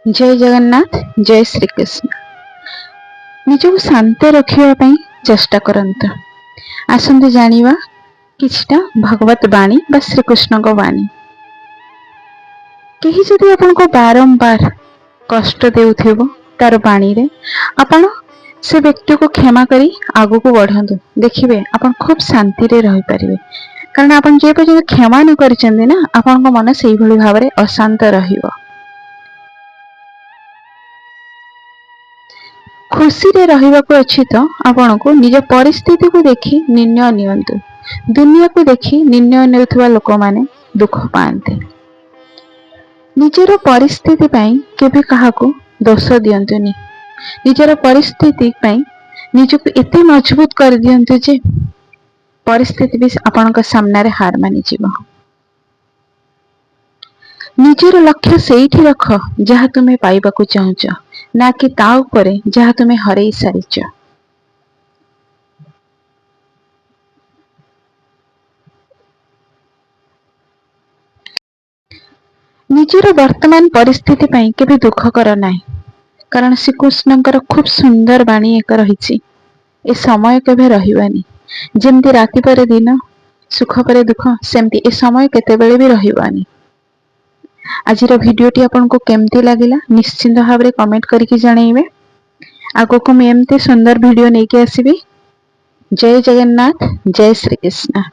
जय जगन्नाथ। जय श्री कृष्ण। निजକୁ ଶାନ୍ତ ରଖିବା ପାଇଁ ଚେଷ୍ଟା କରନ୍ତୁ। ଆସନ୍ତୁ ଜାଣିବା କିଛିଟା ଭଗବତ ବାଣୀ ବା ଶ୍ରୀକୃଷ୍ଣଙ୍କ ବାଣୀ। କେହି ଯଦି ଆପଣଙ୍କୁ ବାରମ୍ବାର କଷ୍ଟ ଦେଉଥିବ ତାର ବାଣୀରେ, ଆପଣ ସେ ବ୍ୟକ୍ତିକୁ କ୍ଷମା କରି ଆଗକୁ ବଢନ୍ତୁ। ଦେଖିବେ ଆପଣ ଖୁବ ଶାନ୍ତିରେ ରହିପାରିବେ। କାରଣ ଆପଣ ଯେ ପର୍ଯ୍ୟନ୍ତ କ୍ଷମା ନ କରିଛନ୍ତି ନା, ଆପଣଙ୍କ ମନ ସେଇଭଳି ଭାବରେ ଅଶାନ୍ତ ରହିବ। ଖୁସିରେ ରହିବାକୁ ଅଛି ତ ଆପଣଙ୍କୁ ନିଜ ପରିସ୍ଥିତିକୁ ଦେଖି ନିର୍ଣ୍ଣୟ ନିଅନ୍ତୁ। ଦୁନିଆକୁ ଦେଖି ନିର୍ଣ୍ଣୟ ନେଉଥିବା ଲୋକମାନେ ଦୁଃଖ ପାଆନ୍ତି। ନିଜର ପରିସ୍ଥିତି ପାଇଁ କେବେ କାହାକୁ ଦୋଷ ଦିଅନ୍ତୁନି। ନିଜର ପରିସ୍ଥିତି ପାଇଁ ନିଜକୁ ଏତେ ମଜବୁତ କରିଦିଅନ୍ତୁ ଯେ ପରିସ୍ଥିତି ବି ଆପଣଙ୍କ ସାମ୍ନାରେ ହାର ମାନିଯିବ। ନିଜର ଲକ୍ଷ୍ୟ ସେଇଠି ରଖ ଯାହା ତୁମେ ପାଇବାକୁ ଚାହୁଁଛ, ନା କି ତା ଉପରେ ଯାହା ତୁମେ ହରେଇ ସାରିଛ। ନିଜର ବର୍ତ୍ତମାନ ପରିସ୍ଥିତି ପାଇଁ କେବେ ଦୁଃଖ କର ନାହିଁ। କାରଣ ଶ୍ରୀକୃଷ୍ଣଙ୍କର ଖୁବ ସୁନ୍ଦର ବାଣୀ ଏକ ରହିଛି। ଏ ସମୟ କେବେ ରହିବନି। ଯେମିତି ରାତି ପରେ ଦିନ, ସୁଖ ପରେ ଦୁଃଖ, ସେମିତି ଏ ସମୟ କେତେବେଳେ ବି ରହିବନି। ଆଜିର ଭିଡିଓଟି ଆପଣଙ୍କୁ କେମିତି ଲାଗିଲା ନିଶ୍ଚିନ୍ତ ଭାବରେ କମେଣ୍ଟ କରିକି ଜଣେଇବେ। ଆଗକୁ ମୁଁ ଏମିତି ସୁନ୍ଦର ଭିଡିଓ ନେଇକି ଆସିବି। ଜୟ ଜଗନ୍ନାଥ। ଜୟ ଶ୍ରୀ କୃଷ୍ଣ।